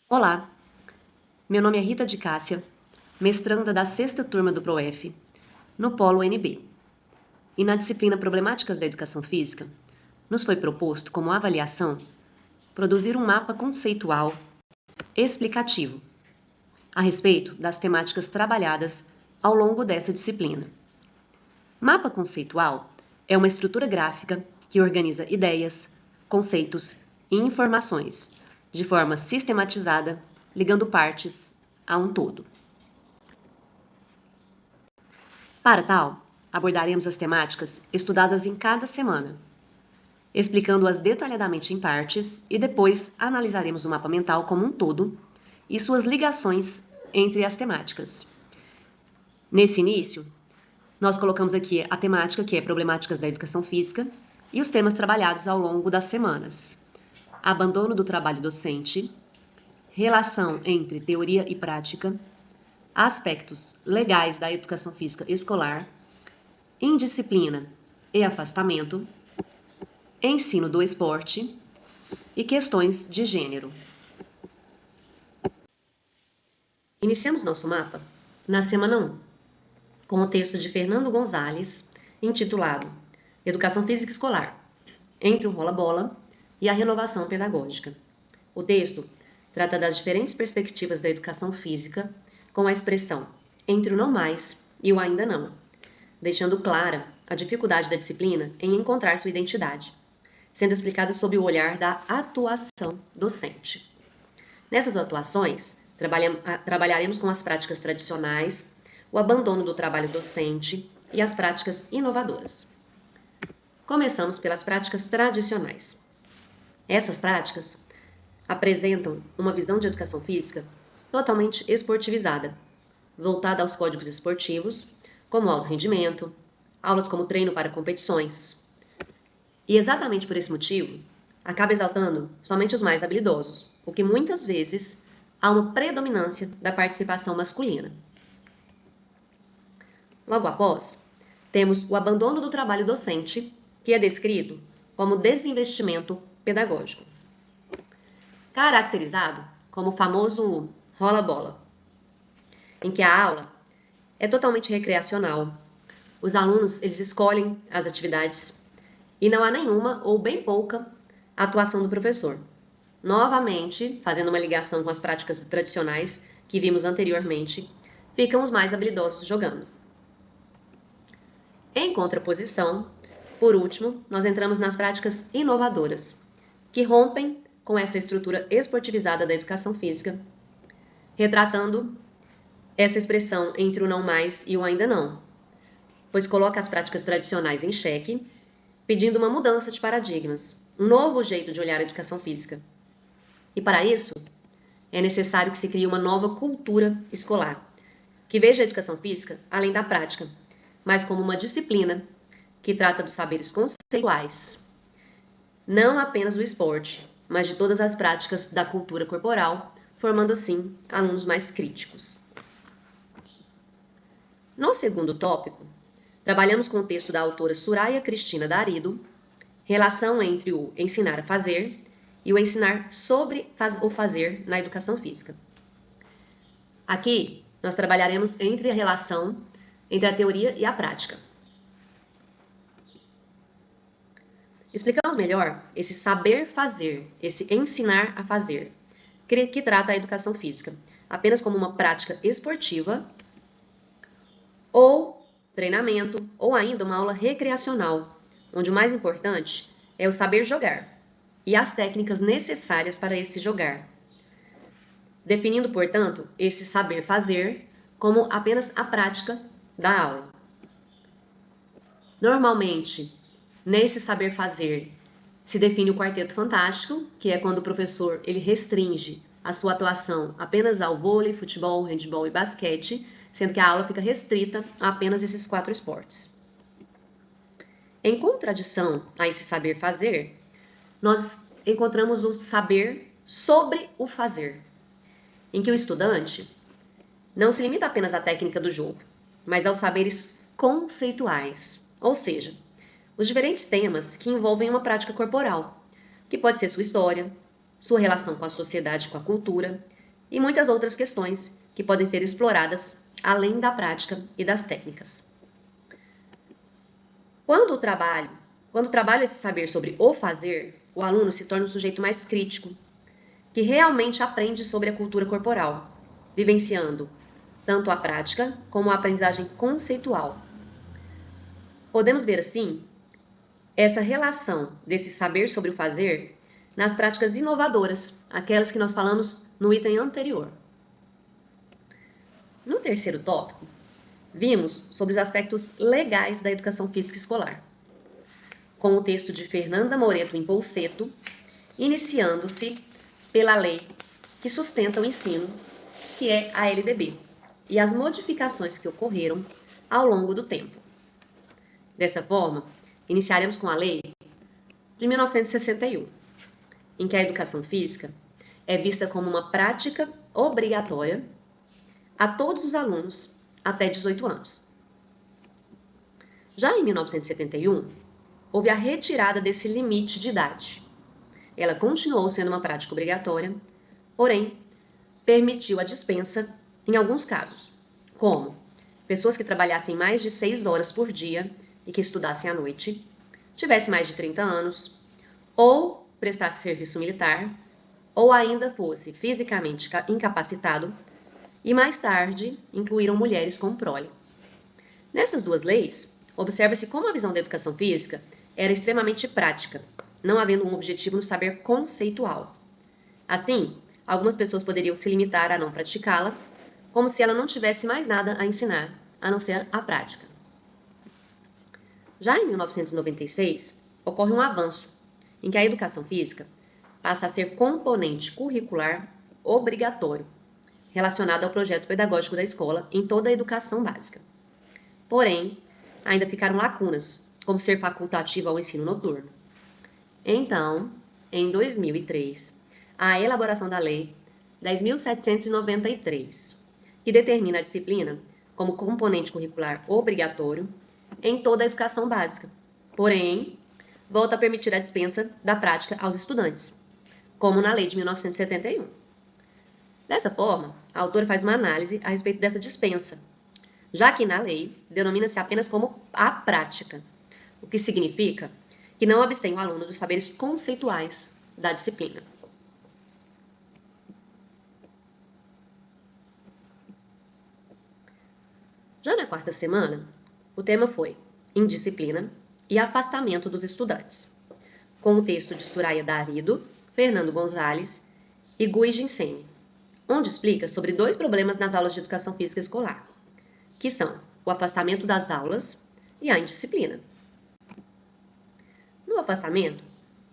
Olá, meu nome é Rita de Cássia, mestranda da sexta turma do ProF, no Polo NB. E na disciplina Problemáticas da Educação Física, nos foi proposto como avaliação produzir um mapa conceitual explicativo a respeito das temáticas trabalhadas ao longo dessa disciplina. Mapa conceitual é uma estrutura gráfica que organiza ideias, conceitos e informações de forma sistematizada, ligando partes a um todo. Para tal, abordaremos as temáticas estudadas em cada semana, explicando-as detalhadamente em partes e depois analisaremos o mapa mental como um todo e suas ligações entre as temáticas. Nesse início, nós colocamos aqui a temática, que é Problemáticas da Educação Física, e os temas trabalhados ao longo das semanas: abandono do trabalho docente, relação entre teoria e prática, aspectos legais da educação física escolar, indisciplina e afastamento, ensino do esporte e questões de gênero. Iniciamos nosso mapa na semana 1, com o texto de Fernando Gonzalez, intitulado Educação Física Escolar, entre o rola-bola e a renovação pedagógica. O texto trata das diferentes perspectivas da educação física, com a expressão entre o não mais e o ainda não, deixando clara a dificuldade da disciplina em encontrar sua identidade, sendo explicada sob o olhar da atuação docente. Nessas atuações, trabalharemos com as práticas tradicionais, o abandono do trabalho docente e as práticas inovadoras. Começamos pelas práticas tradicionais. Essas práticas apresentam uma visão de educação física totalmente esportivizada, voltada aos códigos esportivos, como alto rendimento, aulas como treino para competições. E exatamente por esse motivo, acaba exaltando somente os mais habilidosos, o que muitas vezes há uma predominância da participação masculina. Logo após, temos o abandono do trabalho docente, que é descrito como desinvestimento pedagógico, caracterizado como o famoso rola-bola, em que a aula é totalmente recreacional. Os alunos, eles escolhem as atividades e não há nenhuma ou bem pouca atuação do professor. Novamente, fazendo uma ligação com as práticas tradicionais que vimos anteriormente, ficam os mais habilidosos jogando. Em contraposição, por último, nós entramos nas práticas inovadoras, que rompem com essa estrutura esportivizada da educação física, retratando essa expressão entre o não mais e o ainda não, pois coloca as práticas tradicionais em xeque, pedindo uma mudança de paradigmas, um novo jeito de olhar a educação física. E para isso, é necessário que se crie uma nova cultura escolar, que veja a educação física além da prática, mas como uma disciplina que trata dos saberes conceituais, não apenas do esporte, mas de todas as práticas da cultura corporal, formando assim alunos mais críticos. No segundo tópico, trabalhamos com o texto da autora Soraya Cristina Darido, relação entre o ensinar a fazer e o ensinar sobre o fazer na educação física. Aqui, nós trabalharemos entre a relação entre a teoria e a prática. Explicamos melhor esse saber fazer, esse ensinar a fazer, que trata a educação física apenas como uma prática esportiva ou treinamento, ou ainda uma aula recreacional, onde o mais importante é o saber jogar e as técnicas necessárias para esse jogar, definindo, portanto, esse saber fazer como apenas a prática da aula. Normalmente, nesse saber fazer, se define o quarteto fantástico, que é quando o professor ele restringe a sua atuação apenas ao vôlei, futebol, handebol e basquete, sendo que a aula fica restrita a apenas esses 4 esportes. Em contradição a esse saber fazer, nós encontramos o saber sobre o fazer, em que o estudante não se limita apenas à técnica do jogo, mas aos saberes conceituais, ou seja, os diferentes temas que envolvem uma prática corporal, que pode ser sua história, sua relação com a sociedade e com a cultura, e muitas outras questões que podem ser exploradas além da prática e das técnicas. Quando trabalho esse saber sobre o fazer, o aluno se torna um sujeito mais crítico, que realmente aprende sobre a cultura corporal, vivenciando tanto a prática como a aprendizagem conceitual. Podemos ver, assim, essa relação desse saber sobre o fazer nas práticas inovadoras, aquelas que nós falamos no item anterior. No terceiro tópico, vimos sobre os aspectos legais da educação física escolar, com o texto de Fernanda Moreto Impolseto, iniciando-se pela lei que sustenta o ensino, que é a LDB, e as modificações que ocorreram ao longo do tempo. Dessa forma, iniciaremos com a lei de 1961, em que a educação física é vista como uma prática obrigatória a todos os alunos até 18 anos. Já em 1971, houve a retirada desse limite de idade. Ela continuou sendo uma prática obrigatória, porém, permitiu a dispensa em alguns casos, como pessoas que trabalhassem mais de 6 horas por dia e que estudassem à noite, tivessem mais de 30 anos, ou prestasse serviço militar, ou ainda fosse fisicamente incapacitado, e mais tarde incluíram mulheres com prole. Nessas duas leis, observa-se como a visão da educação física era extremamente prática, não havendo um objetivo no saber conceitual. Assim, algumas pessoas poderiam se limitar a não praticá-la, como se ela não tivesse mais nada a ensinar, a não ser a prática. Já em 1996, ocorre um avanço, em que a educação física passa a ser componente curricular obrigatório, relacionado ao projeto pedagógico da escola em toda a educação básica. Porém, ainda ficaram lacunas, como ser facultativa ao ensino noturno. Então, em 2003, há a elaboração da Lei 10.793, que determina a disciplina como componente curricular obrigatório em toda a educação básica. Porém, volta a permitir a dispensa da prática aos estudantes, como na Lei de 1971. Dessa forma, a autora faz uma análise a respeito dessa dispensa, já que na lei denomina-se apenas como a prática, o que significa que não abstém o aluno dos saberes conceituais da disciplina. Já na quarta semana, o tema foi indisciplina e afastamento dos estudantes, com o texto de Soraya Darido, Fernando Gonzalez e Gui Ginseng, onde explica sobre 2 problemas nas aulas de educação física escolar, que são o afastamento das aulas e a indisciplina. No afastamento,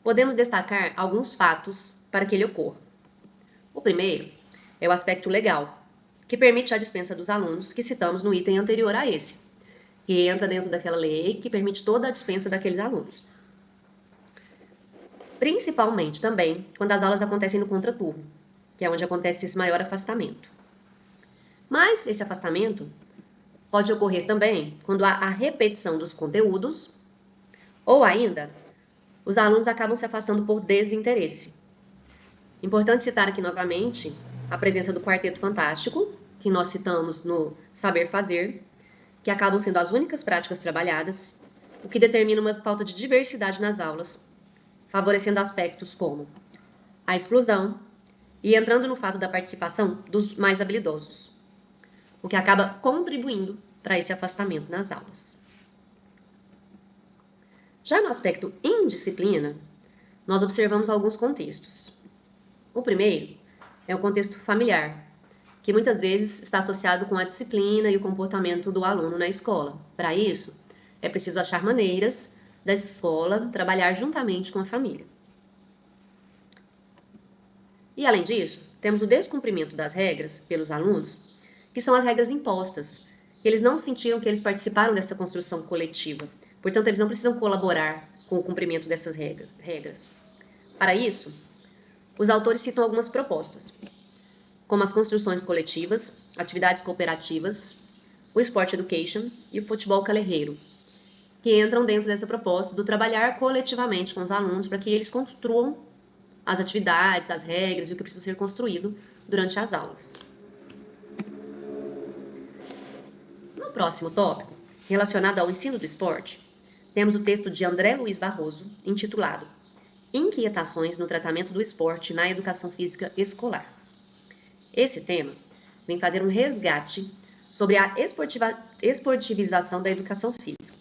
podemos destacar alguns fatos para que ele ocorra. O primeiro é o aspecto legal, que permite a dispensa dos alunos que citamos no item anterior a esse, que entra dentro daquela lei que permite toda a dispensa daqueles alunos. Principalmente também quando as aulas acontecem no contraturno, que é onde acontece esse maior afastamento. Mas esse afastamento pode ocorrer também quando há a repetição dos conteúdos, ou ainda, os alunos acabam se afastando por desinteresse. Importante citar aqui novamente a presença do Quarteto Fantástico, que nós citamos no Saber Fazer, que acabam sendo as únicas práticas trabalhadas, o que determina uma falta de diversidade nas aulas, favorecendo aspectos como a exclusão e entrando no fato da participação dos mais habilidosos, o que acaba contribuindo para esse afastamento nas aulas. Já no aspecto indisciplina, nós observamos alguns contextos. O primeiro é o contexto familiar, que muitas vezes está associado com a disciplina e o comportamento do aluno na escola. Para isso, é preciso achar maneiras da escola trabalhar juntamente com a família. E, além disso, temos o descumprimento das regras pelos alunos, que são as regras impostas, que eles não sentiram que eles participaram dessa construção coletiva. Portanto, eles não precisam colaborar com o cumprimento dessas regras. Para isso, os autores citam algumas propostas, como as construções coletivas, atividades cooperativas, o Sport Education e o futebol calerreiro, que entram dentro dessa proposta do trabalhar coletivamente com os alunos para que eles construam as atividades, as regras e o que precisa ser construído durante as aulas. No próximo tópico, relacionado ao ensino do esporte, temos o texto de André Luiz Barroso, intitulado Inquietações no tratamento do esporte na educação física escolar. Esse tema vem fazer um resgate sobre a esportivização da educação física,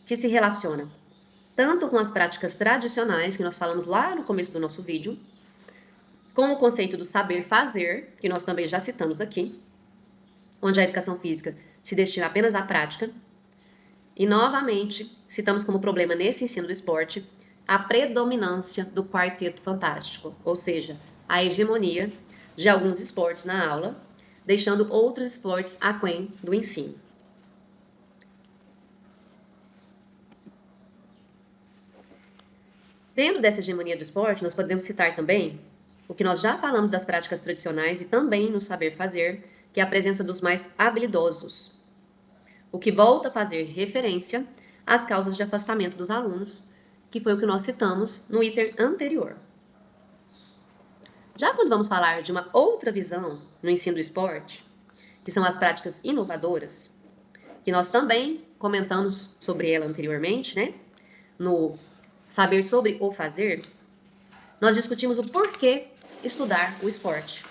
que se relaciona tanto com as práticas tradicionais, que nós falamos lá no começo do nosso vídeo, com o conceito do saber fazer, que nós também já citamos aqui, onde a educação física se destina apenas à prática, e novamente citamos como problema nesse ensino do esporte a predominância do quarteto fantástico, ou seja, a hegemonia de alguns esportes na aula, deixando outros esportes aquém do ensino. Dentro dessa hegemonia do esporte, nós podemos citar também o que nós já falamos das práticas tradicionais e também no saber fazer, que é a presença dos mais habilidosos, o que volta a fazer referência às causas de afastamento dos alunos, que foi o que nós citamos no item anterior. Já quando vamos falar de uma outra visão no ensino do esporte, que são as práticas inovadoras, que nós também comentamos sobre ela anteriormente, né? No saber sobre o fazer, nós discutimos o porquê estudar o esporte.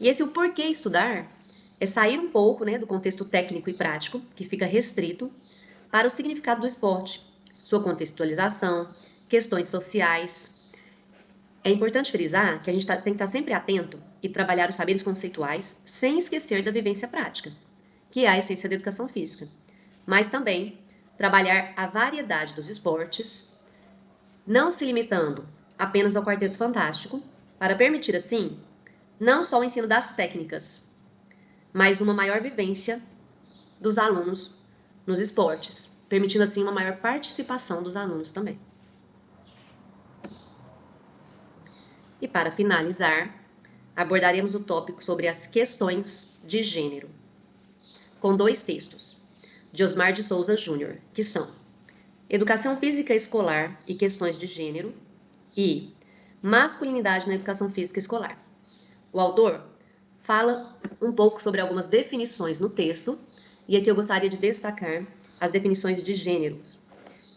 E esse o porquê estudar é sair um pouco, né, do contexto técnico e prático, que fica restrito, para o significado do esporte, sua contextualização, questões sociais. É importante frisar que a gente tem que estar sempre atento e trabalhar os saberes conceituais sem esquecer da vivência prática, que é a essência da educação física, mas também trabalhar a variedade dos esportes, não se limitando apenas ao quarteto fantástico, para permitir, assim, não só o ensino das técnicas, mas uma maior vivência dos alunos nos esportes, permitindo, assim, uma maior participação dos alunos também. E para finalizar, abordaremos o tópico sobre as questões de gênero, com 2 textos, de Osmar de Souza Júnior, que são Educação Física Escolar e Questões de Gênero e Masculinidade na Educação Física Escolar. O autor fala um pouco sobre algumas definições no texto, e aqui eu gostaria de destacar as definições de gênero,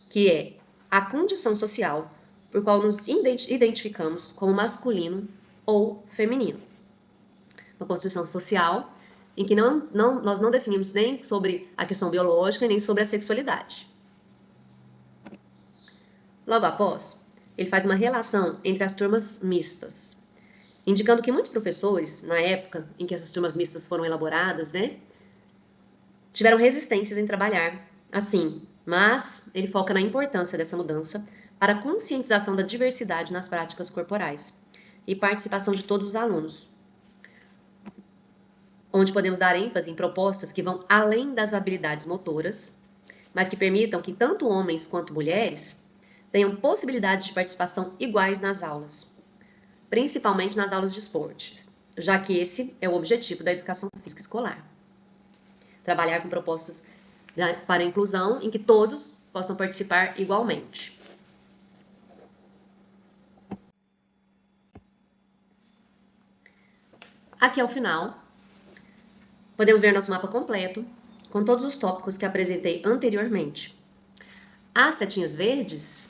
que é a condição social por qual nos identificamos como masculino ou feminino. Uma construção social em que nós não definimos nem sobre a questão biológica nem sobre a sexualidade. Logo após, ele faz uma relação entre as turmas mistas, indicando que muitos professores, na época em que essas turmas mistas foram elaboradas, né, tiveram resistências em trabalhar assim, mas ele foca na importância dessa mudança para a conscientização da diversidade nas práticas corporais e participação de todos os alunos, onde podemos dar ênfase em propostas que vão além das habilidades motoras, mas que permitam que tanto homens quanto mulheres tenham possibilidades de participação iguais nas aulas, principalmente nas aulas de esporte, já que esse é o objetivo da educação física escolar. Trabalhar com propostas para a inclusão em que todos possam participar igualmente. Aqui ao final, podemos ver nosso mapa completo, com todos os tópicos que apresentei anteriormente. As setinhas verdes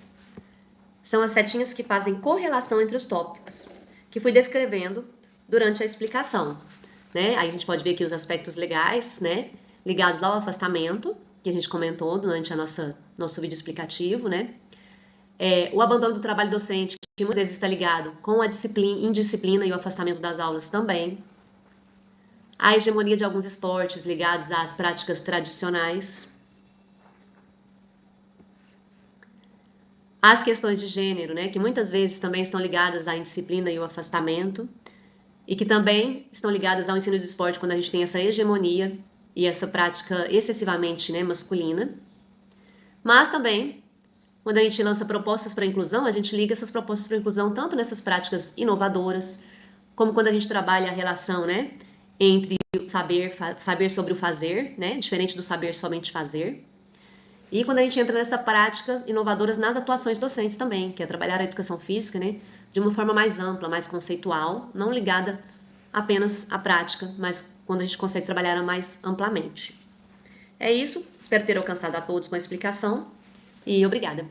são as setinhas que fazem correlação entre os tópicos, que fui descrevendo durante a explicação, né? Aí a gente pode ver aqui os aspectos legais, né, ligados ao afastamento, que a gente comentou durante nosso vídeo explicativo, né? O abandono do trabalho docente, que muitas vezes está ligado com a indisciplina e o afastamento das aulas também. A hegemonia de alguns esportes ligados às práticas tradicionais. As questões de gênero, né, que muitas vezes também estão ligadas à indisciplina e ao afastamento, e que também estão ligadas ao ensino de esporte quando a gente tem essa hegemonia e essa prática excessivamente, né, masculina. Mas também, quando a gente lança propostas para inclusão, a gente liga essas propostas para inclusão tanto nessas práticas inovadoras, como quando a gente trabalha a relação, né, entre o saber sobre o fazer, né, diferente do saber somente fazer, E quando a gente entra nessa prática inovadoras nas atuações docentes também, que é trabalhar a educação física, né, de uma forma mais ampla, mais conceitual, não ligada apenas à prática, mas quando a gente consegue trabalhar mais amplamente. É isso, espero ter alcançado a todos com a explicação e obrigada.